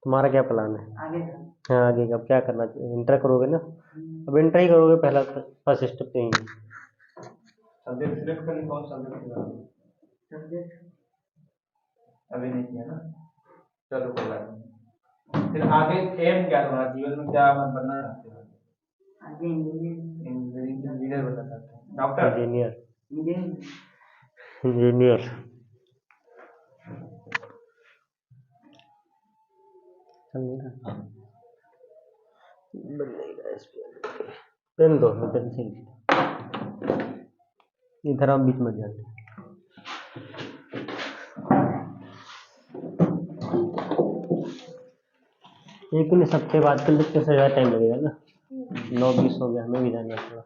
तुम्हारा क्या प्लान है आगे हाँ आगे का क्या करना चाहिए? इंटर करोगे ना, अब इंटर ही करोगे, पहला फर्स्ट स्टेप तो यही है। सब्जेक्ट सिलेक्ट करें, कौन सब्जेक्ट अभी नहीं किया ना, चलो कोई बात नहीं। फिर आगे एम क्या तुम्हारा, जीवन में क्या बनना चाहते हो? आगे इंजीनियर बनना चाहते हैं, डॉक्टर, इंजीनियर। चल नहीं रहा, बन नहीं रहा इस पे। पेन दो, पेंसिल इधर आप बीच में जाते। एक ही हफ्ते बाद कर लेते, से ज़्यादा टाइम लगेगा ना, 9:20 हो गया, हमें भी जाना है थोड़ा।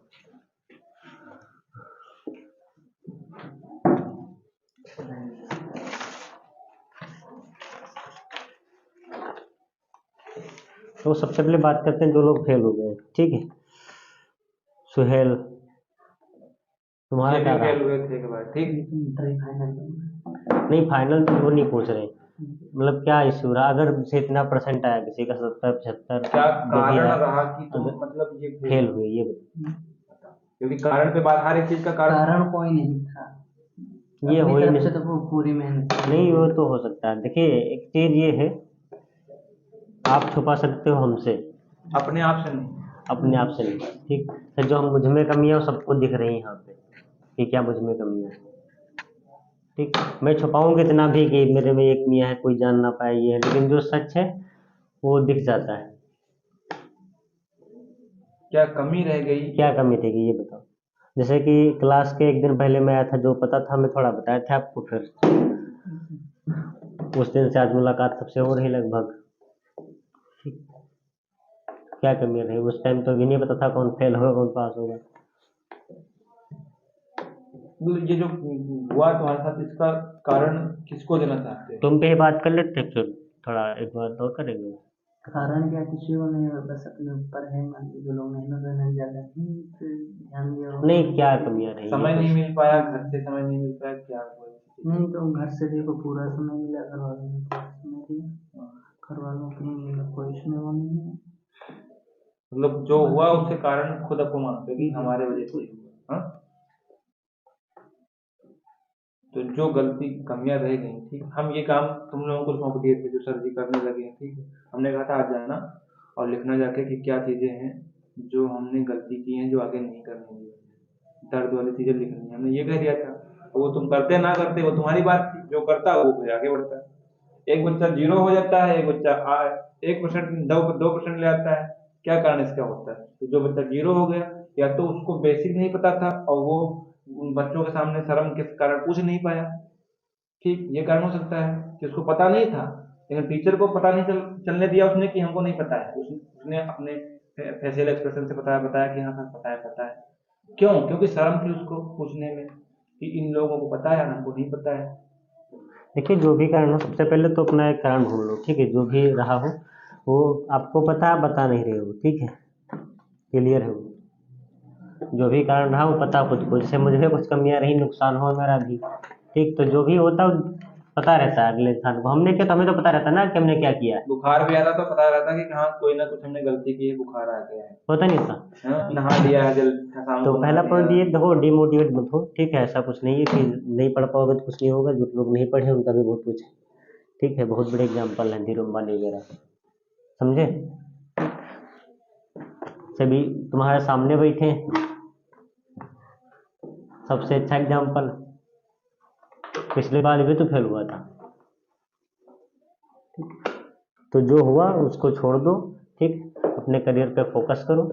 तो सबसे पहले बात करते हैं जो लोग फेल हो गए, ठीक है। सुहेल, तुम्हारा क्या रहा? फेल हुए थे एक बार, ठीक। नहीं फाइनल तो वो नहीं पूछ रहे, मतलब क्या इश्यू रहा, अगर से इतना परसेंट आया, किसी का 70 75, क्या जो भी कारण आया, रहा कि तुम अगर मतलब ये फेल हुए, ये बताओ। क्योंकि कारण पे बात, हर एक चीज का कारण कोई नहीं था, ये हो ही तरफ नहीं, से तो वो पूरी मेहनत नहीं वो तो हो सकता है। देखिए एक चीज ये है, आप छुपा सकते हो हमसे, अपने आप से नहीं। अपने आप से नहीं, ठीक। तो जो हम मुझ में कमी है वो सबको दिख रही है यहाँ पे, कि क्या मुझ में कमी है, ठीक। मैं छुपाऊं कितना भी कि मेरे में एक मियाँ है, कोई जान ना पाए, ये है, लेकिन जो सच है वो दिख जाता है। क्या कमी रह गई? क्या कमी थी कि ये बताओ। जैसे कि क्लास के एक दिन पहले मैं आया था, जो पता था मैं थोड़ा बताया था आपको, फिर उस दिन से आज मुलाकात सबसे हो रही लगभग, ठीक। क्या कमी रही, उस टाइम तो भी नहीं पता था कौन फेल होगा कौन पास होगा। ये जो हुआ तुम्हारे साथ, इसका कारण किसको देना चाहते हो? तुम पे ही बात कर लेते हैं, फिर थोड़ा एक बार और करेंगे। कारण क्या किसी को नहीं, बस अपने ऊपर है, मान लो जो लोग मेहनत करने ज्यादा ध्यान दिया होगा। नहीं क्या कमियां रही, समय नहीं मिल पाया, घर से समय नहीं मिल पाया, क्या हुआ? नहीं तो घर से देखो पूरा समय मिला, घर वालों ने पूरा समय दिया, घर वालों को नहीं मिला, कोई इसमें वो नहीं है। मतलब जो हुआ उसके कारण खुद आपको मानते हो कि हमारे वजह से हुआ, हाँ? तो जो गलती कमियां रह गई, ठीक, हम ये काम तुम लोगों को सौंप दिए थे जो सर जी करने लगे हैं, ठीक है, हमने कहा था आज जाना और लिखना जाके कि क्या चीज़ें हैं जो हमने गलती की हैं जो आगे नहीं करनी है, दर्द वाली चीज़ें लिखनी है, हमने ये कह दिया था। वो तुम करते ना करते वो तुम्हारी बात थी, जो करता वो फिर आगे बढ़ता है। एक बच्चा 0 हो जाता है, एक बच्चा 1% 2% ले आता है, क्या कारण इसका होता है? तो जो बच्चा 0 हो गया, या तो उसको बेसिक नहीं पता था और वो उन बच्चों के सामने शर्म के कारण पूछ नहीं पाया, ठीक, ये कारण हो सकता है कि उसको पता नहीं था, लेकिन टीचर को पता नहीं चलने दिया उसने कि हमको नहीं पता है, उसने अपने फेशियल एक्सप्रेशन से बताया कि हाँ सर पता है। क्यों? क्योंकि शर्म थी उसको पूछने में कि इन लोगों को पता है, हमको नहीं पता है। देखिए जो भी कारण हो, सबसे पहले तो अपना एक कारण ढूंढ लो, ठीक है, जो भी रहा हो वो आपको पता है, बता नहीं रहे हो, ठीक है, क्लियर है वो। जो भी कारण रहा वो पता खुद को, जैसे मुझे कुछ कमियां रही, नुकसान हुआ मेरा भी, ठीक, तो जो भी होता है पता रहता है अगले इंसान को। हमने क्या, तो हमें तो पता रहता है ना कि हमने क्या किया है। बुखार भी आता तो पता रहता कि हाँ कोई ना कुछ हमने गलती की है, बुखार आ गया है, होता नहीं था। हाँ, नहा लिया है, जल शाम तो को नहा पहला लिया। पॉइंट ये देखो, डिमोटिवेट मत हो, ठीक है, ऐसा कुछ नहीं है कि नहीं पढ़ पाओगे तो कुछ नहीं होगा। जो लोग नहीं पढ़े उनका भी बहुत कुछ है, ठीक है, बहुत बड़े एग्जाम्पल हैं धीरू अंबानी वगैरह, समझे। सभी तुम्हारे सामने बैठे हैं, सबसे अच्छा एग्जाम्पल, पिछले बार भी तो फेल हुआ था। तो जो हुआ उसको छोड़ दो, ठीक, अपने करियर पे फोकस करो,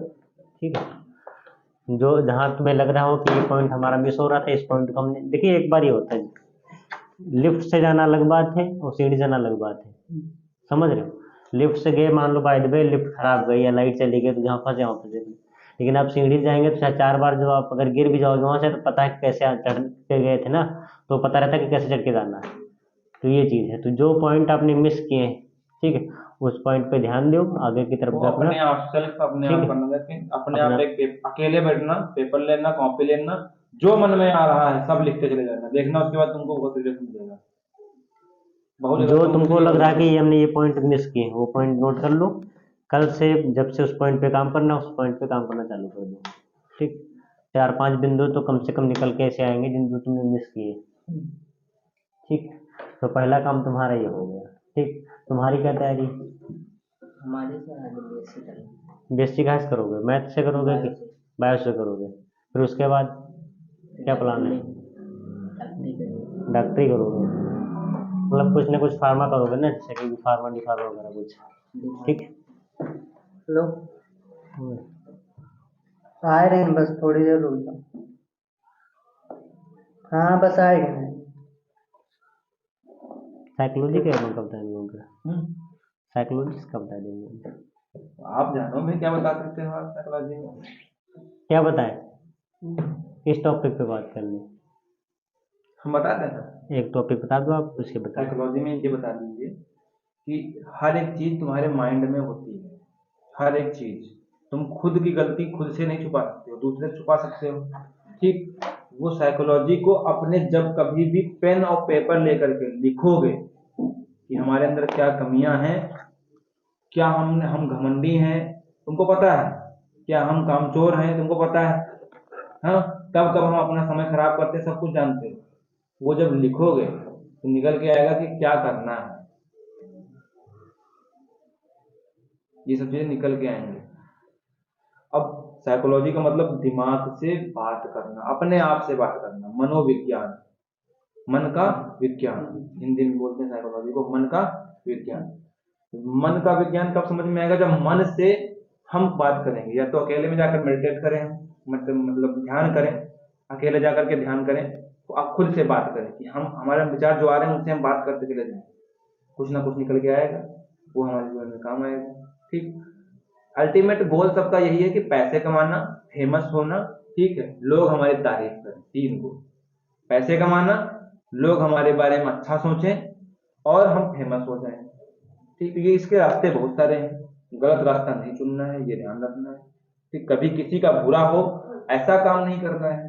ठीक है। जो जहाँ तुम्हें लग रहा हो कि ये पॉइंट हमारा मिस हो रहा था, इस पॉइंट को हमने, देखिए एक बार ही होता है, लिफ्ट से जाना अलग बात है और सीढ़ी से जाना अलग बात है, समझ रहे हो। लिफ्ट से गए, मान लो बाय द वे लिफ्ट खराब गई या लाइट चली गई तो जहाँ फंसे वहाँ फंसे, लेकिन आप सीढ़ी से जाएंगे तो शायद 4 बार जो आप अगर गिर भी जाओगे वहां से, तो पता है कैसे चढ़ के गए थे ना, तो पता रहता है कि कैसे चढ़ के जाना है। तो ये चीज़ है, तो जो पॉइंट आपने मिस किए हैं, ठीक है, उस पॉइंट पे ध्यान दो, आगे की तरफ वो अपना, अपने आप सेल्फ अपने ठीक आप है, करना, लेकिन अपने अपना आप अकेले बैठना, पेपर लेना, कॉपी लेना, जो मन में आ रहा है सब लिखते चले जाना, देखना उसके बाद तुमको बहुत रिजल्ट मिलेगा। बहुत जो जगह तो तुमको मुझे लग रहा है होता कि है। ये हमने ये पॉइंट मिस किए हैं, वो पॉइंट नोट कर लो। कल से जब से उस पॉइंट पे काम करना, उस पॉइंट पे काम करना चालू कर दो, ठीक। 4-5 बिंदु तो कम से कम निकल के ऐसे आएंगे जिनको तुमने मिस किए, ठीक। तो पहला काम तुम्हारा ये हो गया, ठीक। तुम्हारी क्या तैयारी? हमारे से आगे बेसिक करेंगे। बेसिक कहाँ से करोगे, मैथ से करोगे कि बायो से करोगे? फिर उसके बाद क्या प्लान है? डॉक्टरी करेंगे। डॉक्टरी करोगे, मतलब कुछ ना कुछ फार्मा करोगे ना, जैसे कि फार्मा डी फार्मा वगैरह कुछ, ठीक। लो आ रहे हैं, बस थोड़ी देर रुक जाओ। हाँ बस आएंगे नहीं। साइकोलॉजी का एग्जाम कब था इन लोगों का? हम्म, साइकोलॉजी कब बता देंगे? आप जानो मैं क्या बता सकते हो आप साइकोलॉजी में। क्या बताएं, किस टॉपिक पे बात करनी? हम बता दें सर, एक टॉपिक बता दो आप, उसके बता। साइकोलॉजी में ये बता दीजिए कि हर एक चीज तुम्हारे माइंड में होती है, हर एक चीज। तुम खुद की गलती खुद से नहीं छुपा सकते हो, दूसरे से छुपा सकते हो, ठीक। वो साइकोलॉजी को अपने जब कभी भी पेन और पेपर लेकर के लिखोगे कि हमारे अंदर क्या कमियां हैं, क्या हम घमंडी हैं, तुमको पता है, क्या हम कामचोर हैं, तुमको पता है, हाँ, कब कब हम अपना समय खराब करते हैं, सब कुछ जानते हो। वो जब लिखोगे तो निकल के आएगा कि क्या करना है, ये सब चीजें निकल के आएंगे। अब साइकोलॉजी का मतलब दिमाग से बात करना, अपने आप से बात करना, मनोविज्ञान, मन का विज्ञान, हिंदी में बोलते हैं साइकोलॉजी को मन का विज्ञान। मन का विज्ञान कब समझ में आएगा? जब मन से हम बात करेंगे, या तो अकेले में जाकर मेडिटेट करें, मतलब ध्यान करें, अकेले जाकर के ध्यान करें, तो आप खुद से बात करें कि हम हमारे विचार जो आ रहे हैं उनसे हम बात करते चले जाएं, कुछ ना कुछ निकल के आएगा, वो हमारे जीवन में काम आएगा, ठीक। अल्टीमेट गोल सबका यही है कि पैसे कमाना, फेमस होना, ठीक है, लोग हमारी तारीफ करें, 3 गोल। पैसे कमाना, लोग हमारे बारे में अच्छा सोचें और हम फेमस हो जाएं, ठीक। ये इसके रास्ते बहुत सारे हैं, गलत रास्ता नहीं चुनना है, ये ध्यान रखना है, ठीक। कभी किसी का बुरा हो ऐसा काम नहीं करना है,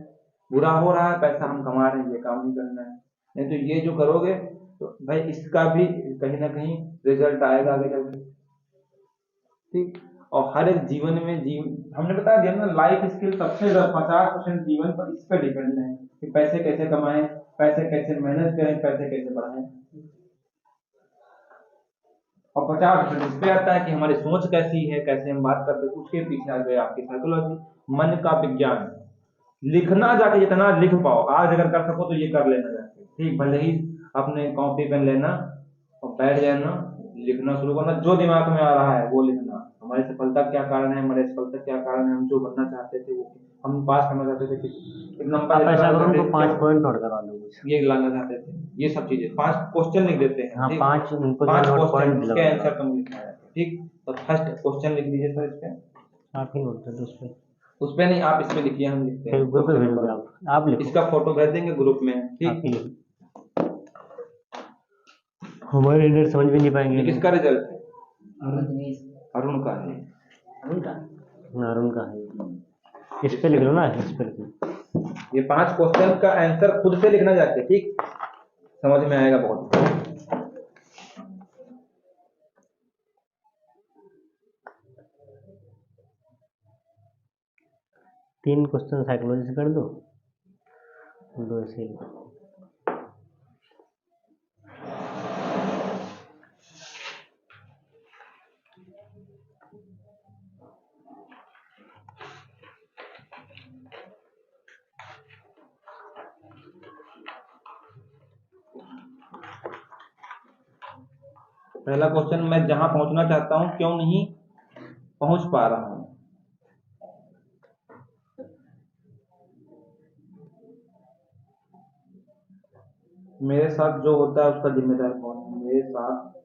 बुरा हो रहा है पैसा हम कमा रहे हैं ये काम नहीं करना है, नहीं तो ये जो करोगे तो भाई इसका भी कहीं ना कहीं रिजल्ट आएगा आगे चल के, ठीक। और हर एक जीवन में हमने बता दिया ना, लाइफ स्किल सबसे ज्यादा 50% जीवन पर इस पर डिपेंड है कि पैसे कैसे कमाएं, पैसे कैसे मैनेज करें, पैसे कैसे बढ़ाएं। और 50% इस पे आता है कि हमारी सोच कैसी है, कैसे हम बात करते हैं, उसके पीछे आ गए आपकी साइकोलॉजी, मन का विज्ञान। लिखना जाके जितना लिख पाओ, आज अगर कर सको तो ये कर लेना जाके, ठीक, भले ही अपने कॉपी पेन लेना और बैठ जाना, लिखना शुरू करना, जो दिमाग में आ रहा है वो लिखना। हमारी सफलता क्या कारण है, हमारे असफलता क्या कारण है, हम जो बनना चाहते थे, वो हम पास करना चाहते थे, एक नंबर आप ऐसा करो तो 5 क्या- पॉइंट नोट करवा दो मुझे। ये लाना चाहते थे, ये सब चीजें 5 क्वेश्चन लिख देते हैं। हाँ, ठीक? 5 उनको 5 नोट क्वेश्चन, पॉइंट उसके दिलवा आंसर तुम लिखना है। ठीक, तो फर्स्ट क्वेश्चन लिख लीजिए सर इस पे। आप ही नोट कर दो उसपे, उस पे नहीं, आप इस पे लिखिए, हम लिखते हैं। फिर ग्रुप पे क्वेश्चन भेज नंबर, दो, आप लिखो। इसका फोटो भेज देंगे ग्रुप में। आप ठीक, ही लिखो, हमारे इधर समझ भी नहीं पाएंगे। ये किसका रिजल्ट है? रजनीश। अरुण का है। अरुण का है। इस पे लिख लो ना, इस पे लिख लो। ये 5 क्वेश्चन का आंसर खुद से लिखना जाके, ठीक, समझ में आएगा बहुत। 3 क्वेश्चन साइकोलॉजी से कर दो, 2 ऐसे ही। पहला क्वेश्चन, मैं जहां पहुंचना चाहता हूं क्यों नहीं पहुंच पा रहा हूं। मेरे साथ जो होता है उसका जिम्मेदार कौन है? मेरे साथ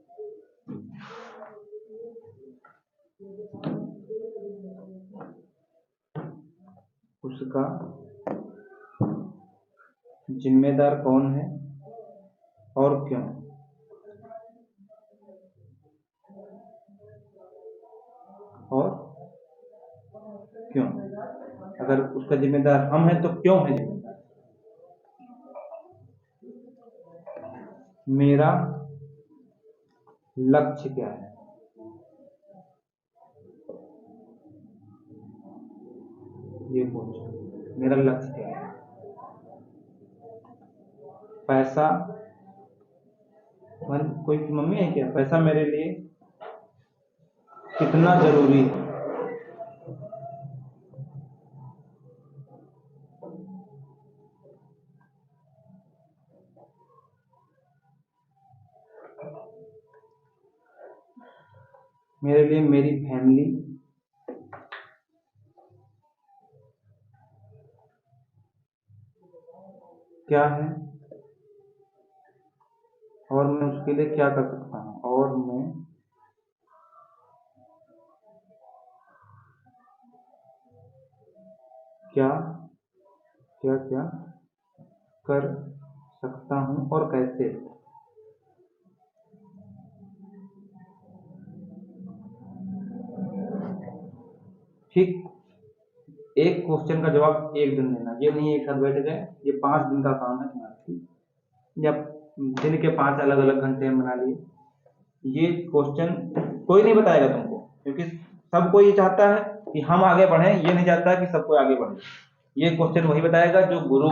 उसका जिम्मेदार कौन है और क्यों? और क्यों? अगर उसका जिम्मेदार हम हैं तो क्यों है जिम्मेदार? मेरा लक्ष्य क्या है? ये पूछो, मेरा लक्ष्य क्या है? पैसा, कोई मम्मी है क्या? पैसा मेरे लिए कितना जरूरी है? मेरे लिए मेरी फैमिली क्या है और मैं उसके लिए क्या कर सकता हूँ, और मैं क्या क्या क्या कर सकता हूँ और कैसे। ठीक, एक क्वेश्चन का जवाब एक दिन देना, ये नहीं एक साथ बैठ गए, ये 5 दिन का काम है तुम्हारा। ठीक, या दिन के 5 अलग अलग घंटे बना लिए। ये क्वेश्चन कोई नहीं बताएगा तुमको, क्योंकि सबको ये चाहता है कि हम आगे बढ़े, ये नहीं चाहता कि सबको आगे बढ़े। ये क्वेश्चन वही बताएगा जो गुरु,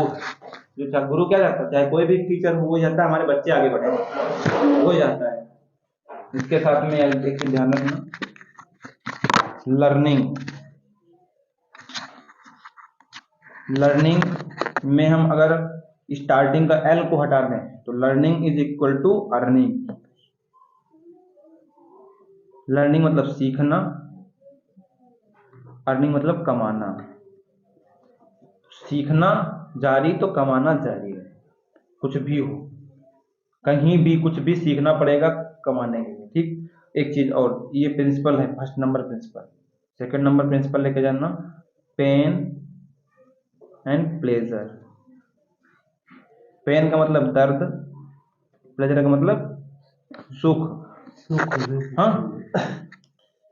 जो गुरु क्या चाहता है, चाहे कोई भी टीचर हो, वो चाहता है हमारे बच्चे आगे बढ़े, वो चाहता है। इसके साथ में एक चीज ध्यान रखना, लर्निंग में हम अगर स्टार्टिंग का एल को हटा दें तो learning is equal to earning. Learning मतलब सीखना, अर्निंग मतलब कमाना। सीखना जारी तो कमाना जारी है, कुछ भी हो, कहीं भी कुछ भी सीखना पड़ेगा कमाने के लिए। ठीक, एक चीज और, ये प्रिंसिपल है, first number principle. Second number principle लेके जाना, पेन एंड प्लेजर। पेन का मतलब दर्द, प्लेजर का मतलब सुख। हाँ,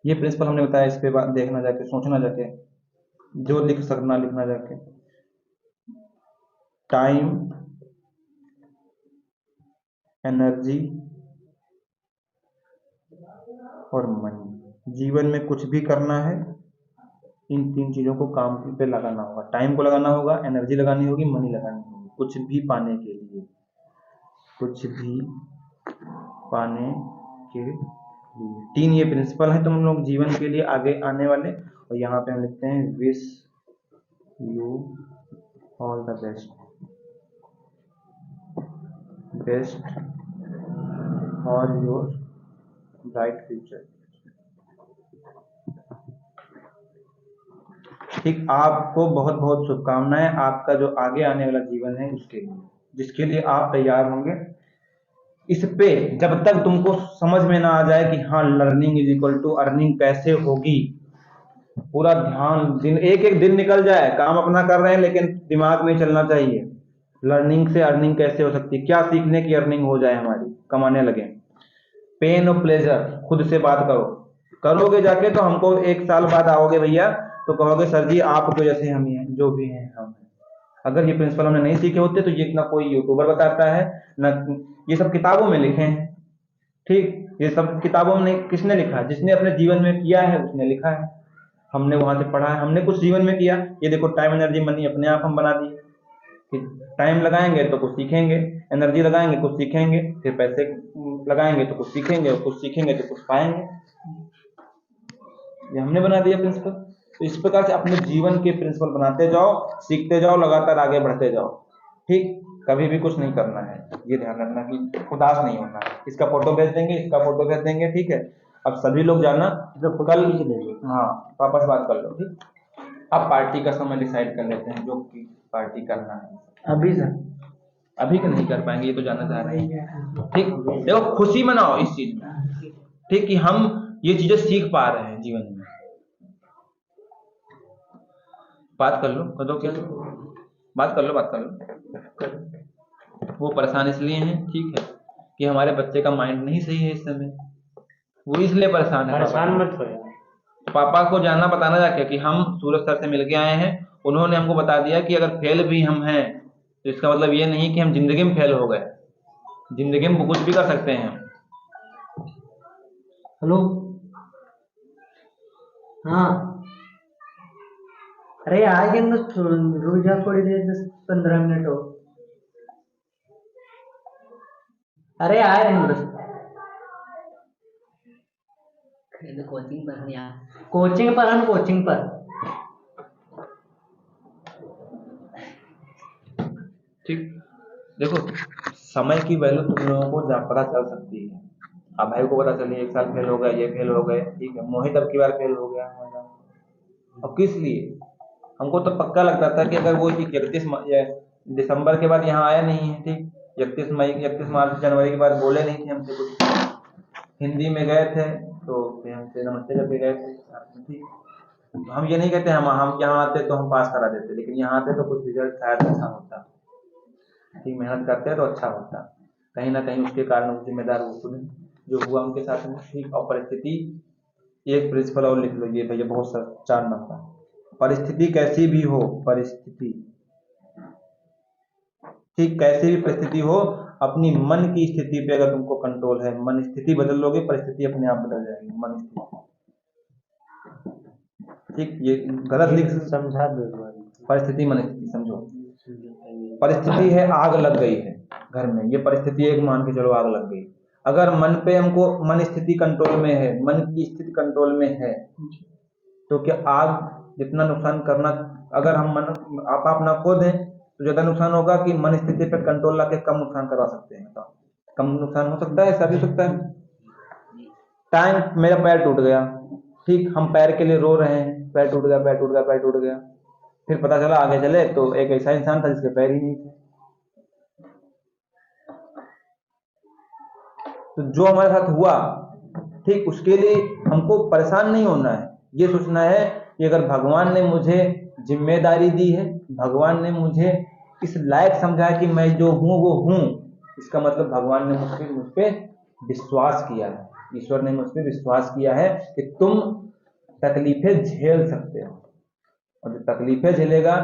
ये प्रिंसिपल हमने बताया, इस पे बात देखना जाके, सोचना जाके, जो लिख सकना लिखना जाके। टाइम, एनर्जी और मनी। जीवन में कुछ भी करना है, इन 3 चीज़ों को काम पे लगाना होगा। टाइम को लगाना होगा, एनर्जी लगानी होगी, मनी लगानी होगी, कुछ भी पाने के लिए, कुछ भी पाने के लिए। 3 ये प्रिंसिपल हैं तुम लोग जीवन के लिए आगे आने वाले। और यहाँ पे हम लिखते हैं wish you all the best, best for your bright future. ठीक, आपको बहुत बहुत शुभकामनाएं आपका जो आगे आने वाला जीवन है उसके लिए, जिसके लिए आप तैयार होंगे। इस पे जब तक तुमको समझ में ना आ जाए कि हाँ learning is equal to earning कैसे होगी, पूरा ध्यान दिन एक एक दिन निकल जाए, काम अपना कर रहे हैं लेकिन दिमाग में चलना चाहिए लर्निंग से अर्निंग कैसे हो सकती है, क्या सीखने की अर्निंग हो जाए हमारी, कमाने लगे। पेन और प्लेजर खुद से बात करो, करोगे जाके तो हमको 1 साल बाद आओगे भैया तो कहोगे सर जी आपको जैसे हम ही हैं, जो भी हैं हम हैं। अगर ये प्रिंसिपल हमने नहीं सीखे होते तो ये ना कोई यूट्यूबर बताता है, ना ये सब किताबों में लिखे हैं। ठीक, ये सब किताबों में किसने लिखा है? जिसने अपने जीवन में किया है उसने लिखा है, हमने वहां से पढ़ा है, हमने कुछ जीवन में किया। ये देखो टाइम एनर्जी मनी अपने आप हम बना दिए कि टाइम लगाएंगे तो कुछ सीखेंगे, एनर्जी लगाएंगे कुछ सीखेंगे, फिर पैसे लगाएंगे तो कुछ सीखेंगे, और कुछ सीखेंगे तो कुछ पाएंगे। ये हमने बना दिया प्रिंसिपल। तो इस प्रकार से अपने जीवन के प्रिंसिपल बनाते जाओ, सीखते जाओ, लगातार आगे बढ़ते जाओ। ठीक, कभी भी कुछ नहीं करना है, ये ध्यान रखना कि उदास नहीं होना। इसका फोटो भेज देंगे, इसका फोटो भेज देंगे, ठीक है। अब सभी लोग जाना कल, हाँ वापस बात कर लो। ठीक, अब पार्टी का समय डिसाइड कर लेते हैं, जो कि पार्टी करना है। अभी सर अभी तो नहीं कर पाएंगे, ये तो जाना चाह रहे हैं। ठीक, देखो खुशी मनाओ इस चीज में, ठीक, कि हम ये चीजें सीख पा रहे हैं जीवन में। बात कर लो, कर दो क्या, बात कर लो। वो परेशान इसलिए हैं, ठीक है, कि हमारे बच्चे का माइंड नहीं सही है इस समय, वो इसलिए परेशान है। परेशान मत हो यार। पापा को जानना बताना जाके कि हम सूरज सर से मिल के आए हैं, उन्होंने हमको बता दिया कि अगर फेल भी हम हैं तो इसका मतलब ये नहीं कि हम जिंदगी में फेल हो गए, जिंदगी में कुछ भी कर सकते हैं। हेलो, हाँ अरे आ जाएंगे, रुक जा थोड़ी देर, 10-15 मिनट हो। अरे आ रहे हैं बस। कोचिंग पर हम यहाँ कोचिंग पर ठीक, देखो समय की वैल्यू तुम लोगों को पता चल सकती है। अब भाई को पता चली 1 साल फेल हो गए, ये फेल हो गए, ठीक है, मोहित अब की बार फेल हो गया हमारा। और किस लिए? हमको तो पक्का लगता था कि अगर वो 31 दिसंबर के बाद यहाँ आया नहीं है, ठीक, 31 मार्च जनवरी के बाद बोले नहीं थे हमसे कुछ, हिंदी में गए थे तो फिर हमसे नमस्ते करके गए थे, ठीक। तो हम ये नहीं कहते हम यहाँ आते तो हम पास करा देते, लेकिन यहाँ आते तो कुछ रिजल्ट शायद अच्छा होता, ठीक, मेहनत करते तो अच्छा होता। कहीं ना कहीं उसके कारण जिम्मेदार वो खुद जो हुआ उनके साथ में, ठीक। और परिस्थिति, एक प्रिंसिपल और लिख लो ये भैया, बहुत 4 नंबर, परिस्थिति कैसी भी हो, परिस्थिति, ठीक, कैसी भी परिस्थिति हो, अपनी मन की स्थिति पे अगर तुमको कंट्रोल है, मन स्थिति बदल लोगे, परिस्थिति अपने आप बदल जाएगी, मन स्थिति, ठीक। ये गलत लिख, समझा दो। परिस्थिति मन स्थिति समझो। परिस्थिति है आग लग गई है घर में, ये परिस्थिति एक मान के चलो आग लग गई। अगर मन पे हमको, मन स्थिति कंट्रोल में है, मन की स्थिति कंट्रोल में है, तो क्या आग जितना नुकसान करना, अगर हम मन आप अपना खो दें तो ज्यादा नुकसान होगा कि मन स्थिति पे कंट्रोल लाके कम नुकसान करवा सकते हैं। बताओ, कम नुकसान हो सकता है, ऐसा भी हो सकता है। टाइम, मेरा पैर टूट गया, ठीक, हम पैर के लिए रो रहे हैं, पैर टूट गया, पैर टूट गया, पैर टूट गया, फिर पता चला आगे चले तो एक ऐसा इंसान था जिसके पैर ही नहीं थे। तो जो हमारे साथ हुआ, ठीक, उसके लिए हमको परेशान नहीं होना है, ये सोचना है कि अगर भगवान ने मुझे जिम्मेदारी दी है, भगवान ने मुझे इस लायक समझा है कि मैं जो हूँ वो हूँ, इसका मतलब भगवान ने मुझ पे विश्वास किया है, ईश्वर ने मुझ पे विश्वास किया है कि तुम तकलीफें झेल सकते हो, और जो तकलीफें झेलेगा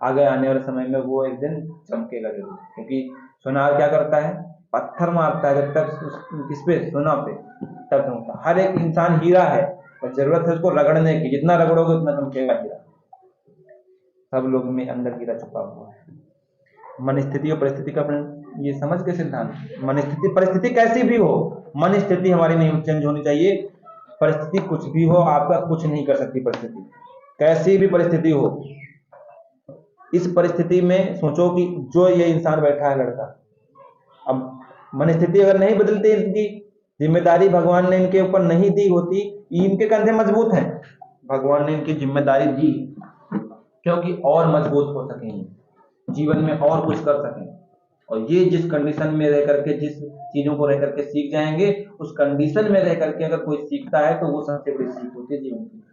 आगे आने वाले समय में वो एक दिन चमकेगा जरूर। क्योंकि सोनार क्या करता है, पत्थर मारता है, जब तक किस पे, सोना पे, तब चमकता। हर एक इंसान हीरा है, और जरूरत है उसको रगड़ने की, जितना रगड़ोगे उतना चमकेगा हीरा। सब लोग में अंदर हीरा छुपा हुआ है। मन स्थिति और परिस्थिति का ये समझ के सिद्धांत, मन स्थिति परिस्थिति कैसी भी हो, मन स्थिति हमारी नहीं चेंज होनी चाहिए। परिस्थिति कुछ भी हो, आपका कुछ नहीं कर सकती परिस्थिति, कैसी भी परिस्थिति हो। इस परिस्थिति में सोचो कि जो ये इंसान बैठा है लड़का, अब मन स्थिति अगर नहीं बदलती, इनकी जिम्मेदारी भगवान ने इनके ऊपर नहीं दी होती, इनके कंधे मजबूत हैं, भगवान ने इनकी जिम्मेदारी दी क्योंकि और मजबूत हो सकें, जीवन में और कुछ कर सकें। और ये जिस कंडीशन में रह करके, जिस चीजों को रह करके सीख जाएंगे, उस कंडीशन में रह करके अगर कोई सीखता है तो वो सबसे बड़ी सीख होती है जीवन की।